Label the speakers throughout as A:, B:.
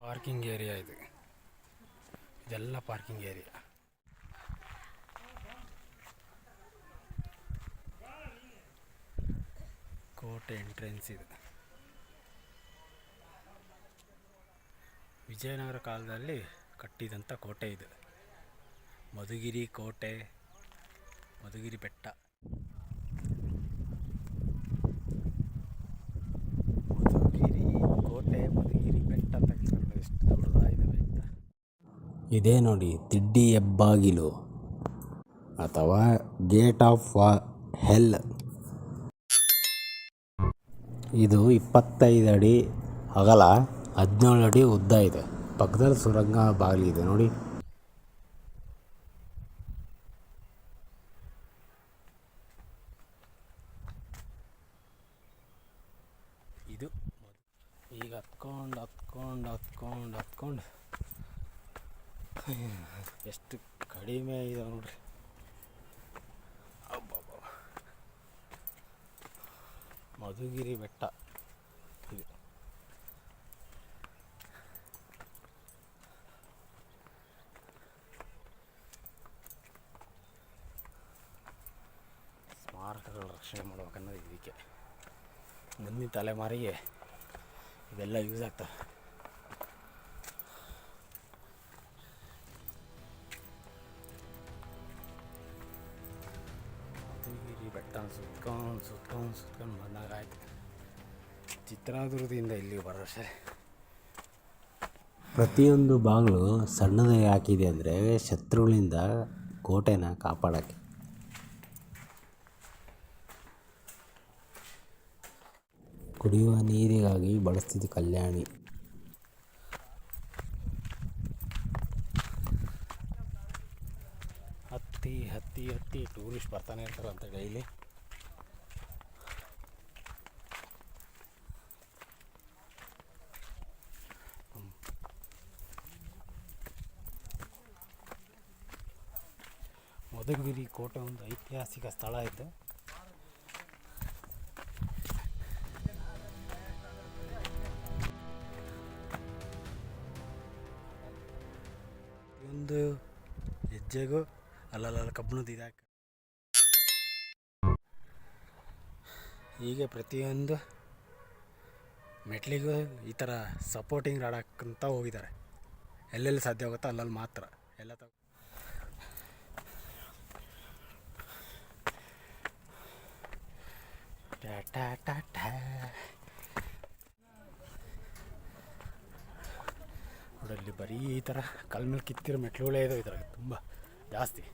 A: Parking area ಇದೆಲ್ಲ parking area. ಕೋಟೆ entrance ಇದು. ವಿಜಯನಗರ ಕಾಲದಲ್ಲಿ ಕಟ್ಟಿದಂಥ ಕೋಟೆ ಇದು. ಮಧುಗಿರಿ ಕೋಟೆ, ಮಧುಗಿರಿ ಬೆಟ್ಟ. ಮಧುಗಿರಿ ಕೋಟೆ, ಮಧುಗಿರಿ ಬೆಟ್ಟ ಅಂತ ಕೇಳಿದ್ರೆ ಎಷ್ಟು ದೊಡ್ಡದಾಗಿದೆ ಬೆಟ್ಟ. ಇದೇ ನೋಡಿ ತಿಡ್ಡಿ ಹೆಬ್ಬಾಗಿಲು ಅಥವಾ ಗೇಟ್ ಆಫ್ ಹೆಲ್. ಇದು 25 ಅಡಿ ಅಗಲ, 17 ಅಡಿ ಉದ್ದ ಇದೆ. ಪಕ್ಕದಲ್ಲಿ ಸುರಂಗ ಬಾಗಿಲಿದೆ ನೋಡಿ. ಇದು ಈಗ ಹತ್ಕೊಂಡು ಎಷ್ಟು ಕಡಿಮೆ ಇದೆ ನೋಡ್ರಿ. ಮಧುಗಿರಿ ಬೆಟ್ಟ ಇದು. ಸ್ಮಾರಕಗಳ ರಕ್ಷಣೆ ಮಾಡ್ಬೇಕನ್ನೋದು ಇದಕ್ಕೆ. ಮುಂದಿನ ತಲೆಮಾರಿಗೆ ಇವೆಲ್ಲ ಯೂಸ್ ಆಗ್ತವೆ. ಮಧುಗಿರಿ ಬೆಟ್ಟ ಸುತ್ಕೊಂಡು ಬಂದಾಗ ಆಯ್ತು. ಚಿತ್ರದುರ್ಗದಿಂದ ಇಲ್ಲಿ ಬರೋ ಸರಿ. ಪ್ರತಿಯೊಂದು ಬಾಗಿಲು ಸಣ್ಣದಾಗಿ ಹಾಕಿದೆ ಅಂದರೆ ಶತ್ರುಗಳಿಂದ ಕೋಟೆನ ಕಾಪಾಡೋಕ್ಕೆ. ಕುಡಿಯುವ ನೀರಿಗಾಗಿ ಬಳಸ್ತಿದ್ದ ಕಲ್ಯಾಣಿ. ಹತ್ತಿ ಟೂರಿಸ್ಟ್ ಬರ್ತಾನೆ ಇರ್ತಾರಂತೆ ಡೈಲಿ. ಮಧುಗಿರಿ ಕೋಟೆ ಒಂದು ಐತಿಹಾಸಿಕ ಸ್ಥಳ ಇದೆ. ಒಂದು ಹೆಜ್ಜೆಗೂ ಅಲ್ಲಲ್ಲ ಕಬ್ಬಣದ ಇದಾಕ. ಹೀಗೆ ಪ್ರತಿಯೊಂದು ಮೆಟ್ಲಿಗೂ ಈ ಥರ ಸಪೋರ್ಟಿಂಗ್ ರಾಡ್ ಹಾಕಂತ ಹೋಗಿದ್ದಾರೆ. ಎಲ್ಲೆಲ್ಲಿ ಸಾಧ್ಯ ಆಗುತ್ತೋ ಅಲ್ಲಲ್ಲಿ ಮಾತ್ರ ಎಲ್ಲ ನೋಡಲ್ಲಿ ಬರೀ ಈ ಥರ ಕಲ್ ಮೇಲೆ ಕಿತ್ತಿರೋ ಮೆಟ್ಲುಗಳೇ ಇದಾವೆ ಇದ್ರಾಗ ತುಂಬ ಜಾಸ್ತಿ.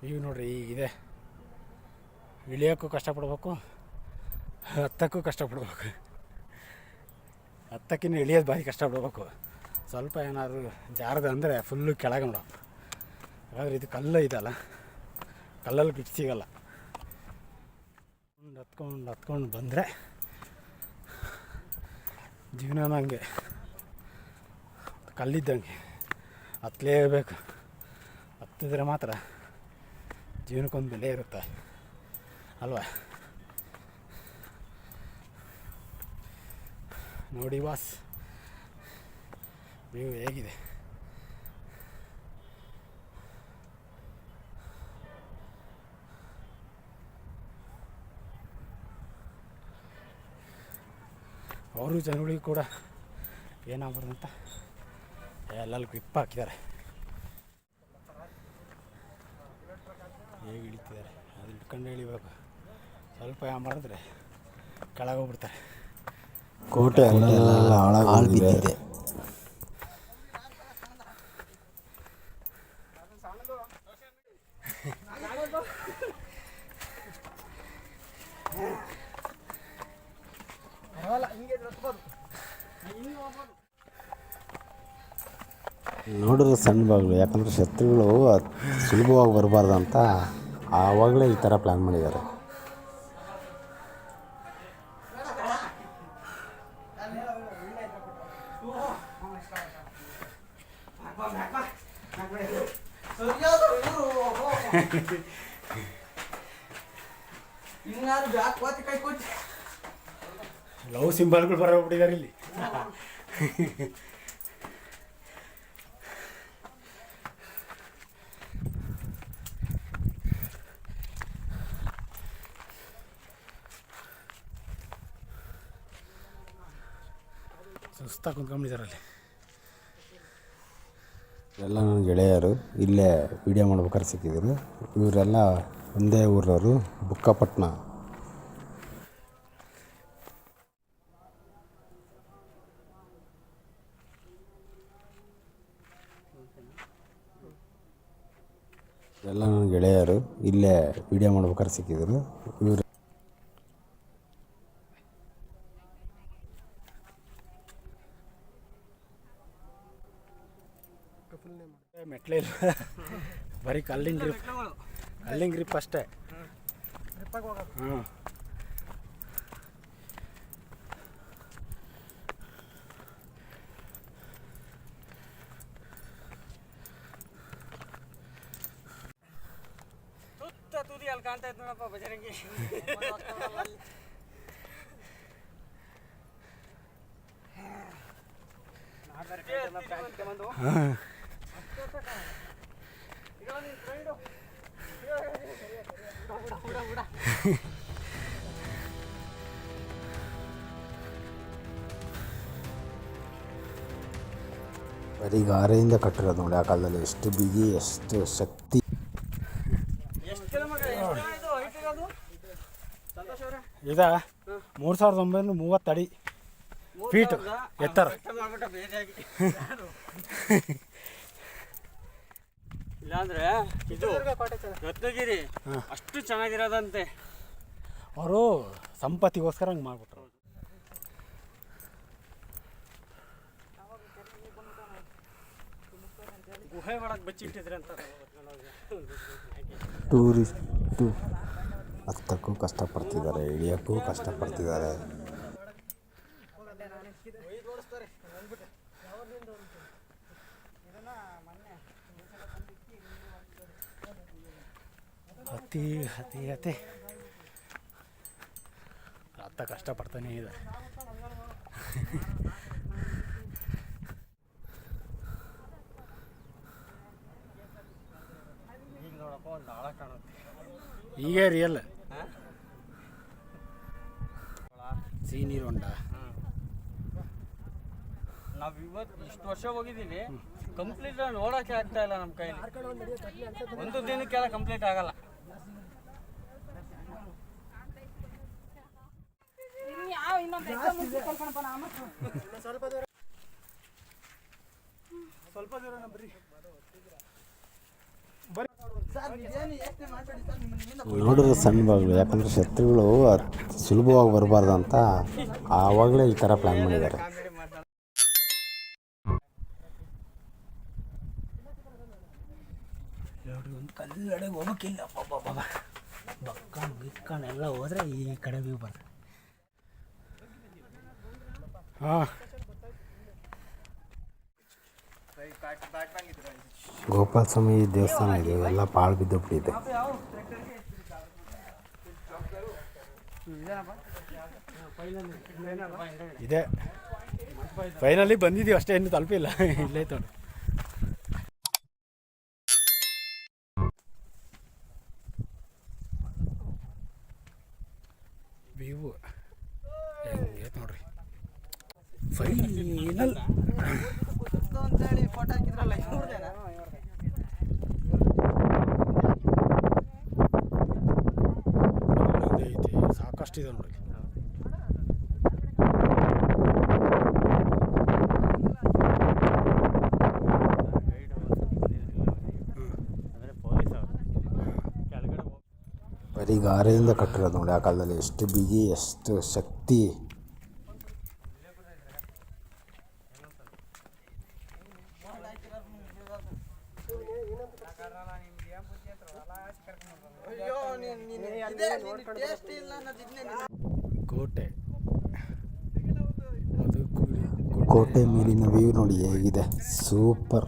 A: ಈಗ ನೋಡ್ರಿ ಈಗಿದೆ. ಇಳಿಯೋಕ್ಕೂ ಕಷ್ಟಪಡ್ಬೇಕು, ಹತ್ತಕ್ಕೂ ಕಷ್ಟಪಡ್ಬೇಕು. ಹತ್ತಕ್ಕಿಂತ ಇಳಿಯೋದು ಭಾರಿ ಕಷ್ಟಪಡ್ಬೇಕು. ಸ್ವಲ್ಪ ಏನಾದರೂ ಜಾರದ ಅಂದರೆ ಫುಲ್ಲು ಕೆಳಗೆ ನೋಡೋ. ಹಾಗಾದ್ರೆ ಇದು ಕಲ್ಲು ಇದಲ್ಲ, ಕಲ್ಲಲ್ಲಿ ಬಿಟ್ಟು ಸಿಗಲ್ಲ. ಹತ್ಕೊಂಡು ಬಂದರೆ ಜೀವನ ಹಂಗೆ ಕಲ್ಲಿದ್ದಂಗೆ ಹತ್ತಲೇಬೇಕು. ಹತ್ತಿದ್ರೆ ಮಾತ್ರ ಜೀವನಕ್ಕೊಂದು ಬೆಲೆ ಇರುತ್ತೆ ಅಲ್ವಾ. ನೋಡಿ ಬಾಸ್, ವ್ಯೂ ಹೇಗಿದೆ. ಅವರು ಜನಗಳಿಗೆ ಕೂಡ ಏನಾಗ್ಬಾರ್ದು ಅಂತ ಎಲ್ಲಲ್ಲಿ ಗ್ರಿಪ್ ಹಾಕಿದ್ದಾರೆ. ಹೇಗೆ ಇಳಿತಿದ್ದಾರೆ ಅದು ಇಟ್ಕೊಂಡು ಇಳಿಬೇಕು. ಸ್ವಲ್ಪ ಮಾಡಿದ್ರೆ ಕೆಳಗೆ ಹೋಗ್ಬಿಡ್ತಾರೆ. ಕೋಟೆ ಎಲ್ಲ ಹಾಳು ಬಿದ್ದಿದೆ.
B: ನೋಡಿದ್ರೆ ಸಣ್ಣ ಬಾಗಿಲು, ಯಾಕಂದರೆ ಶತ್ರುಗಳು ಸುಲಭವಾಗಿ ಬರಬಾರ್ದು ಅಂತ ಆವಾಗಲೇ ಈ ಥರ ಪ್ಲ್ಯಾನ್ ಮಾಡಿದ್ದಾರೆ.
A: ಲವ್ ಸಿಂಬಲ್ಗಳು ಬರೋಗ್ಬಿಟ್ಟಿದ್ದಾರೆ ಇಲ್ಲಿ. ಸುಸ್ತಾಗಿ ಕುಂತ್ಕೊಂಡ್ಬಿಟ್ಟಿದ್ದಾರಲ್ಲಿ.
B: ಎಲ್ಲ ನನ್ನ ಗೆಳೆಯರು ಇಲ್ಲೇ ವೀಡಿಯೋ ಮಾಡ್ಬೇಕಾದ್ರೆ ಸಿಕ್ಕಿದ್ರು. ಇವರೆಲ್ಲ ಒಂದೇ ಊರವರು, ಬುಕ್ಕಾಪಟ್ಟಣ. ಎಲ್ಲ ನನ್ನ ಗೆಳೆಯರು ಇಲ್ಲೇ ವೀಡಿಯೋ ಮಾಡ್ಬೇಕಾದ್ರೆ ಸಿಕ್ಕಿದ್ರು. ಇವರು
A: ಮೆಟ್ಲೇ ಇಲ್ಲ, ಬರೀ ಕಲ್ಲಿಂಗ್ ಗ್ರಿಪ್ ಅಷ್ಟೇ. ಹ್ಞೂ,
C: ತುದಿ ಅಲ್ಲಿ ಕಾಣ್ತಾ ಇತ್ತು ನೋಡಪ್ಪ ಬಜರಂಗಿ.
B: ಬರೀ ಗಾರೆಯಿಂದ ಕಟ್ಟಿರೋದು ನೋಡಿ. ಆ ಕಾಲದಲ್ಲಿ ಎಷ್ಟು ಬಿಗಿ, ಎಷ್ಟು ಶಕ್ತಿ.
A: ಇದ 3930 ಅಡಿ ಫೀಟ್ ಎತ್ತರ.
C: ಇಲ್ಲಾಂದ್ರೆ ಇದು ರತ್ನಗಿರಿ ಅಷ್ಟು ಚೆನ್ನಾಗಿರೋದಂತೆ.
A: ಅವರು ಸಂಪತ್ತಿಗೋಸ್ಕರ ಹಂಗೆ ಮಾಡ್ಬಿಟ್ರು.
C: ಗುಹೆ ಒಳಗೆ ಬಚ್ಚಿಟ್ಟಿದ್ರೆ ಅಂತ.
B: ಟೂರಿಸ್ಟು ಹತ್ತಕ್ಕೂ ಕಷ್ಟಪಡ್ತಿದ್ದಾರೆ, ಇಳಿಯೋಕ್ಕೂ ಕಷ್ಟಪಡ್ತಿದ್ದಾರೆ.
A: ಹತ್ತಿ ಅತ್ತ ಕಷ್ಟಪಡ್ತಾನೇ ಇದ್ದಾರೆ.
C: ಈಗ ನೋಡಪ್ಪ ಒಂದು ಆಳ ಕಾಣುತ್ತೆ.
A: ಈಗ ರಿಯಲ್ ಸೀನೀರು ಹೊಂಡ.
C: ನಾವು ಇವತ್ತು ಇಷ್ಟು ವರ್ಷ ಹೋಗಿದ್ದೀವಿ, ಕಂಪ್ಲೀಟ್ ನೋಡೋಕೆ ಆಗ್ತಾ ಇಲ್ಲ ನಮ್ಮ ಕೈಲಿ. ಒಂದು ದಿನಕ್ಕೆಲ್ಲ ಕಂಪ್ಲೀಟ್ ಆಗಲ್ಲ.
A: ಸ್ವಲ್ಪ ದೂರ ಬರ್ರಿ.
B: ನೋಡಿದ್ರೆ ಸಣ್ಣ ಬಾಗಿಲು, ಯಾಕಂದರೆ ಶತ್ರುಗಳು ಸುಲಭವಾಗಿ ಬರಬಾರ್ದು ಅಂತ ಆವಾಗಲೇ ಈ ಥರ ಪ್ಲ್ಯಾನ್ ಮಾಡಿದ್ದಾರೆ.
A: ನೋಡಿ, ಒಂದು ಕಲ್ಲಡೆಗೆ ಹೋಗೋಕ್ಕಿಲ್ಲ. ಬಕ್ಕಣ ಎಲ್ಲ ಹೋದರೆ ಈ ಕಡೆ ವ್ಯೂ ಬರ್ತದೆ. ಹಾಂ,
B: ಗೋಪಾಲ ಸ್ವಾಮಿ ದೇವಸ್ಥಾನ ಇದೆ, ಎಲ್ಲ ಪಾಳು ಬಿದ್ದೋಗ್ಬಿಟ್ಟಿದೆ.
A: ಇದೆ ಫೈನಲಿ ಬಂದಿದ್ದೀವಿ ಅಷ್ಟೇ, ಇನ್ನೂ ತಲುಪಿಲ್ಲ. ಇಲ್ಲೇ ನೋಡಿ. ವ್ಯೂ ಹೆಂಗೆ ನೋಡ್ರಿ. ಫೈನಲ್
C: ಅಂತೇಳಿ ಫೋಟೋ ಹಾಕಿದ್ರಲ್ಲ,
A: ಐತಿ, ಸಾಕಷ್ಟಿದೆ ನೋಡಿ.
B: ಬರೀ ಗಾರೆಯಿಂದ ಕಟ್ಟಿರೋದು ನೋಡಿ. ಆ ಕಾಲದಲ್ಲಿ ಎಷ್ಟು ಬಿಗಿ, ಎಷ್ಟು ಶಕ್ತಿ.
A: ಕೋಟೆ
B: ಕೋಟೆ ಮೇಲಿನ ವ್ಯೂ ನೋಡಿ ಹೇಗಿದೆ, ಸೂಪರ್.